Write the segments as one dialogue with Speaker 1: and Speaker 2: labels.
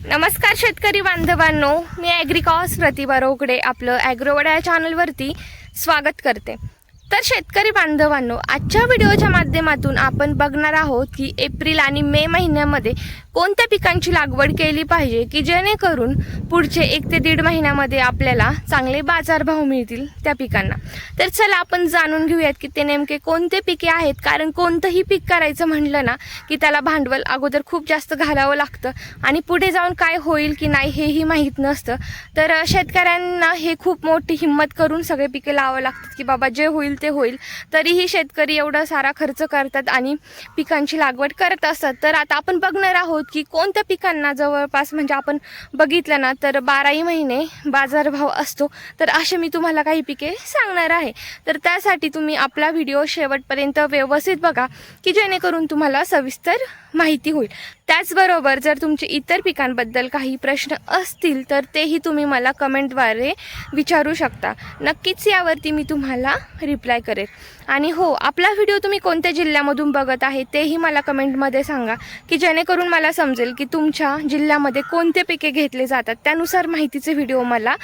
Speaker 1: नमस्कार शेतकरी बांधवांनो, मी ॲग्रिकॉस प्रतिभा रोकडे आपलं ॲग्रोवडा चॅनलवरती स्वागत करते। तर शेतकरी बांधवांनो, आजच्या व्हिडिओच्या माध्यमातून आपण बघणार आहोत की एप्रिल आणि मे महिन्यामध्ये कोणत्या पिकांची लागवड केली पाहिजे की जेणेकरून पुढचे 1 ते 1.5 महिन्यामध्ये आपल्याला चांगले बाजारभाव मिळतील त्या पिकांना। तर चला आपण जाणून घेऊयात की ते नेमके कोणते पिके आहेत, कारण कोणतंही पीक करायचं म्हणलं ना की त्याला भांडवल अगोदर खूप जास्त घालावं लागतं आणि पुढे जाऊन काय होईल की नाही हेही माहीत नसतं। तर शेतकऱ्यांना हे खूप मोठी हिंमत करून सगळे पिके लावावं लागतात की बाबा जे होईल ते होईल। तरीही शेतकरी एवढा सारा खर्च करतात आणि पिकांची लागवड करत असतात। तर आता आपण बघणार आहोत की कोणत्या पिकांना जवळपास म्हणजे आपण बघितलं ना तर 12ही महिने बाजारभाव असतो। तर असे मी तुम्हाला काही पिके सांगणार आहे। तर त्यासाठी तुम्ही आपला व्हिडिओ शेवटपर्यंत व्यवस्थित बघा की जेणेकरून तुम्हाला सविस्तर माहिती होईल। त्याचबरोबर जर तुमचे इतर पिकांबद्दल काही प्रश्न असतील तर तेही तुम्ही मला कमेंटद्वारे विचारू शकता। नक्कीच यावरती मी तुम्हाला रिप्लाय करेन। आणि हो, आपला व्हिडिओ तुम्ही कोणत्या जिल्ह्यामधून बघत आहे तेही मला कमेंटमध्ये सांगा की जेणेकरून मला समजेल की तुमच्या जिल्ह्यामध्ये कोणते पिके घेतले जातात। त्यानुसार माहितीचे व्हिडिओ मला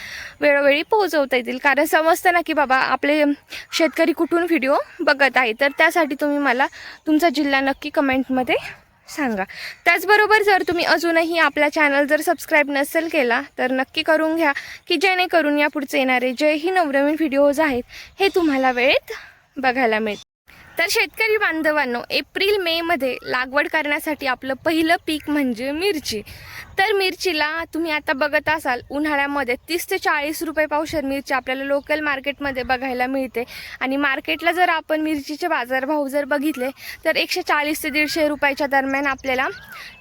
Speaker 1: वेळोवेळी पोहोचवता येतील, कारण समजतं ना की बाबा आपले शेतकरी कुठून व्हिडिओ बघत आहे। तर त्यासाठी तुम्ही मला तुमचा जिल्हा नक्की कमेंटमध्ये सांगा। त्याचबरोबर जर तुम्ही अजूनही आपला चॅनल जर सबस्क्राईब नसेल केला तर नक्की करून घ्या की जेणेकरून या पुढचे येणारे जेही नवनवीन व्हिडिओज आहेत हे तुम्हाला वेळेत बघायला मिळेल। तर शेतकरी बांधवांनो, एप्रिल मे मध्ये लागवड करण्यासाठी आपलं पहिलं पीक म्हणजे मिरची। तर मिरचीला तुम्ही आता बघत असाल उन्हाळ्यामध्ये 30 ते 40 रुपये पावशेर मिरची आपल्याला लोकल मार्केटमध्ये बघायला मिळते। आणि मार्केटला जर आपण मिरचीचे बाजारभाव जर बघितले तर 140 ते 150 रुपयाच्या दरम्यान आपल्याला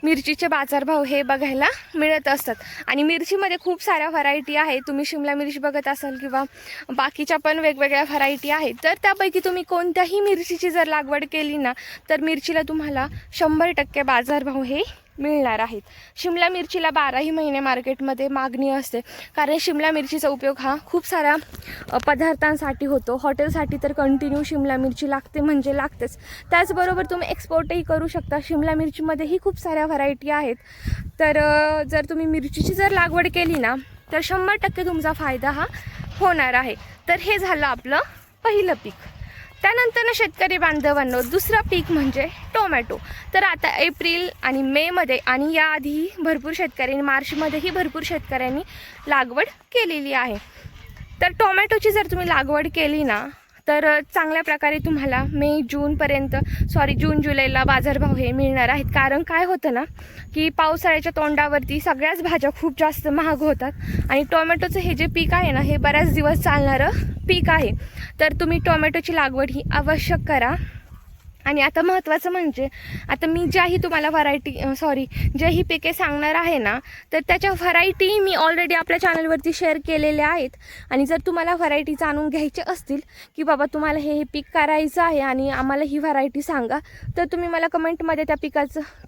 Speaker 1: मिरचीचे बाजारभाव हे बघायला मिळत असतात। आणि मिरचीमध्ये खूप साऱ्या व्हरायटी आहेत। तुम्ही शिमला मिरची बघत असाल किंवा बाकीच्या पण वेगवेगळ्या व्हरायटी आहेत। तर त्यापैकी तुम्ही कोणत्याही मिरचीची जर लागवड केली ना तर मिरचीला तुम्हाला 100% बाजारभाव हे मिळणार आहेत। शिमला मिरचीला 12ही महिने मार्केटमध्ये मागणी असते, कारण शिमला मिरचीचा उपयोग हा खूप साऱ्या पदार्थांसाठी होतो। हॉटेलसाठी तर कंटिन्यू शिमला मिरची लागते म्हणजे लागतेच। त्याचबरोबर तुम्ही एक्सपोर्टही करू शकता। शिमला मिरचीमध्येही खूप साऱ्या व्हरायटी आहेत। तर जर तुम्ही मिरचीची जर लागवड केली ना तर 100% तुमचा फायदा हा होणार आहे। तर हे झालं आपलं पहिलं पीक। त्यानंतर शेतकरी बांधवांनो, दुसरा पीक म्हणजे टोमॅटो। तर आता एप्रिल आणि मे मध्ये आणि याआधी भरपूर शेतकऱ्यांनी मार्चमध्येही भरपूर शेतकऱ्यांनी लागवड केलेली आहे। तर टोमॅटोची जर तुम्ही लागवड केली ना तर चांगल्या प्रकारे तुम्हाला जून जुलैला बाजारभाव हे मिळणार आहेत। कारण काय होतं ना की पावसाळ्याच्या तोंडावरती सगळ्याच भाज्या खूप जास्त महाग होतात आणि टोमॅटोचं हे जे पीक आहे ना हे बऱ्याच दिवस चालणारं पीक आहे। तर तुम्ही टोमॅटोची लागवड ही आवश्यक करा। आणि आता महत्त्वाचं म्हणजे आता मी ज्याही तुम्हाला जेही पिके सांगणार आहे ना तर त्याच्या व्हरायटी मी ऑलरेडी आपल्या चॅनलवरती शेअर केलेल्या आहेत। आणि जर तुम्हाला व्हरायटी जाणून घ्यायची असतील की बाबा तुम्हाला हे पीक करायचं आहे आणि आम्हाला ही व्हरायटी सांगा, तर तुम्ही मला कमेंटमध्ये त्या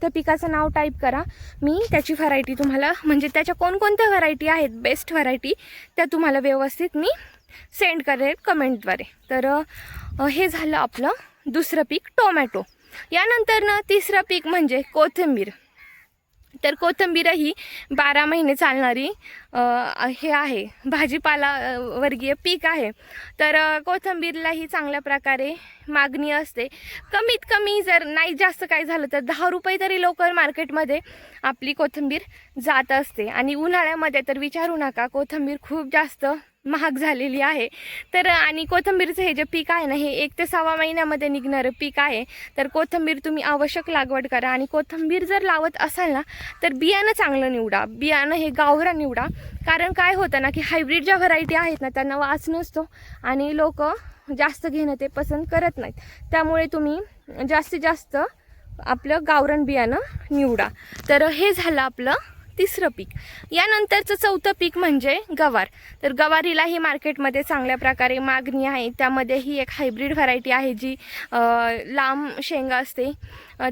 Speaker 1: पिकाचं नाव टाईप करा। मी त्याची व्हरायटी तुम्हाला म्हणजे त्याच्या कोणकोणत्या व्हरायटी आहेत बेस्ट व्हरायटी त्या तुम्हाला व्यवस्थित मी सेंड करेल कमेंटद्वारे। तर हे झालं आपलं दुसरं पीक टोमॅटो। यानंतर तिसरं पीक म्हणजे कोथिंबीर। तर कोथिंबीरही 12 महिने चालणारी हे आहे, भाजीपाला वर्गीय पीक आहे। तर कोथिंबीरलाही चांगल्या प्रकारे मागणी असते। कमीत कमी जर नाही जास्त काय झालं तर 10 रुपये तरी लोकल मार्केटमध्ये आपली कोथिंबीर जात असते। आणि उन्हाळ्यामध्ये तर विचारू नका, कोथिंबीर खूप जास्त महाग झालेली आहे। तर आणि कोथिंबीरचं हे जे पीक आहे ना हे 1 ते 6 महिन्यामध्ये निघणारं पीक आहे। तर कोथिंबीर तुम्ही आवश्यक लागवड करा। आणि कोथिंबीर जर लावत असाल ना तर बियाणं चांगलं निवडा, बियाणं हे गावरान निवडा। कारण काय होतं ना की हायब्रिड ज्या व्हरायटी आहेत ना त्यांना वास नसतो आणि लोक जास्त घेणं ते पसंत करत नाहीत। त्यामुळे तुम्ही जास्तीत जास्त आपलं गावरान बियाणं निवडा। तर हे झालं आपलं तिसरं पीक। यानंतरचं चौथं पीक म्हणजे गवार। तर गवारीलाही मार्केटमध्ये चांगल्या प्रकारे मागणी आहे। त्यामध्येही एक हायब्रिड व्हरायटी आहे जी लांब शेंगा असते,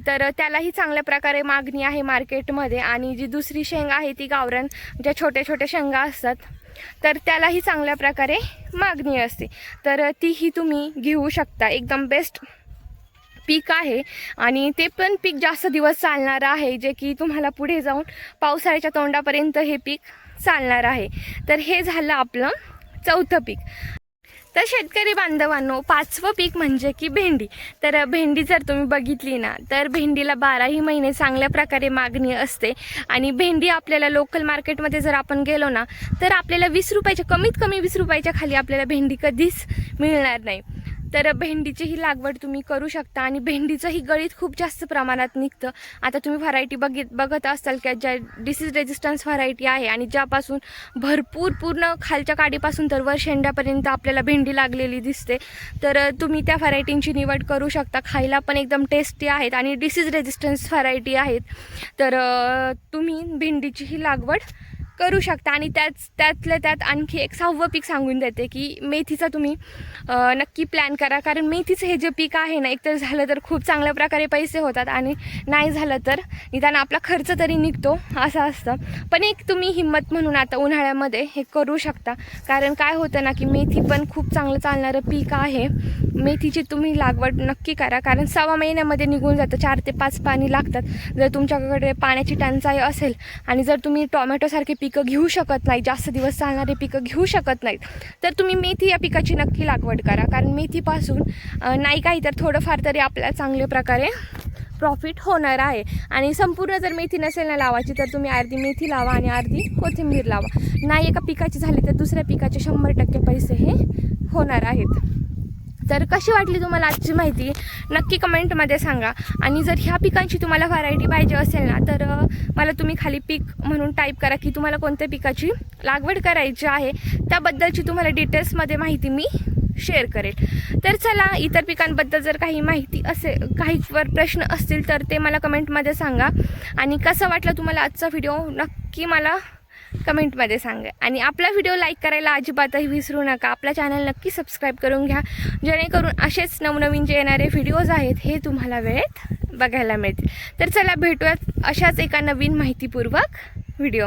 Speaker 1: तर त्यालाही चांगल्या प्रकारे मागणी आहे मार्केटमध्ये। आणि जी दुसरी शेंगा आहे ती गावरान ज्या छोट्या छोट्या शेंगा असतात तर त्यालाही चांगल्या प्रकारे मागणी असते। तर तीही तुम्ही घेऊ शकता, एकदम बेस्ट पीक आहे आणि ते पण पीक जास्त दिवस चालणार आहे, जे की तुम्हाला पुढे जाऊन पावसाळ्याच्या तोंडापर्यंत हे पीक चालणार आहे. तर हे झालं आपलं चौथं पीक. तर शेतकरी बांधवांनो, पाचवं पीक म्हणजे की भेंडी. तर भेंडी जर तुम्ही बघितली ना, तर भेंडीला 12ही महिने चांगल्या प्रकारे मागणी असते आणि भेंडी आपल्याला लोकल मार्केटमध्ये जर आपण गेलो ना, तर आपल्याला 20 रुपयाच्या, कमीत कमी 20 रुपयाच्या खाली आपल्याला भेंडी कधीच मिळणार नाही. तर भेंडीची ही लागवड तुम्ही करू शकता आणि भेंडीचं ही गळीत खूप जास्त प्रमाणात निघतं. आता तुम्ही व्हरायटी बघत असाल की ज्या डिसीज रेजिस्टन्स व्हरायटी आहे आणि ज्यापासून भरपूर पूर्ण खालच्या काडीपासून तर वर शेंड्यापर्यंत आपल्याला भेंडी लागलेली दिसते. तर तुम्ही त्या व्हरायटींची निवड करू शकता. खायला पण एकदम टेस्टी आहेत आणि डिसीज रेजिस्टन्स व्हरायटी आहेत. तर तुम्ही भेंडीची ही लागवड करू शकता. आणि त्यातल्या त्यात आणखी एक 6वं पीक सांगून देते की मेथीचा तुम्ही नक्की प्लॅन करा. कारण मेथीचं हे जे पीक आहे ना, एकतर झालं तर खूप चांगल्या प्रकारे पैसे होतात आणि नाही झालं तर निदान आपला खर्च तरी निघतो, असं असतं. पण एक तुम्ही हिंमत म्हणून आता उन्हाळ्यामध्ये हे करू शकता. कारण काय होतं ना की मेथी पण खूप चांगलं चालणारं पीक आहे. मेथीची तुम्ही लागवड नक्की करा. कारण 6 महिन्यामध्ये निघून जातं. 4 ते 5 पाणी लागतात. जर तुमच्याकडे पाण्याची टंचाई असेल आणि जर तुम्ही टोमॅटोसारखे पिकं घेऊ शकत नाही, जास्त दिवस चालणारे पिकं घेऊ शकत नाहीत, तर तुम्ही मेथी या पिकाची नक्की लागवड करा. कारण मेथीपासून नाही काही तर थोडंफार तरी आपल्याला चांगल्या प्रकारे प्रॉफिट होणार आहे. आणि संपूर्ण जर मेथी नसेल ना लावायची, तर तुम्ही अर्धी मेथी लावा आणि अर्धी कोथिंबीर लावा. नाही एका पिकाची झाली तर दुसऱ्या पिकाचे 100% पैसे हे होणार आहेत. तर कशी वाटली तुम्हाला आजची माहिती नक्की कमेंटमध्ये सांगा. आणि जर ह्या पिकांची तुम्हाला व्हरायटी पाहिजे असेल ना, तर मला तुम्ही खाली पीक म्हणून टाईप करा की तुम्हाला कोणत्या पिकाची लागवड करायची आहे. त्याबद्दलची तुम्हाला डिटेल्समध्ये माहिती मी शेअर करेल. तर चला, इतर पिकांबद्दल जर काही माहिती असेल, काही प्रश्न असतील तर ते मला कमेंटमध्ये सांगा. आणि कसं वाटलं तुम्हाला आजचा व्हिडिओ नक्की मला कमेंटमध्ये सांगा. आणि आपला व्हिडिओ लाईक करायला अजिबातही विसरू नका. आपला चॅनल नक्की सबस्क्राईब करून घ्या, जेणेकरून असेच नवनवीन जे येणारे व्हिडिओज आहेत हे तुम्हाला वेळेत बघायला मिळतील. तर चला, भेटूयात अशाच एका नवीन माहितीपूर्वक व्हिडिओ.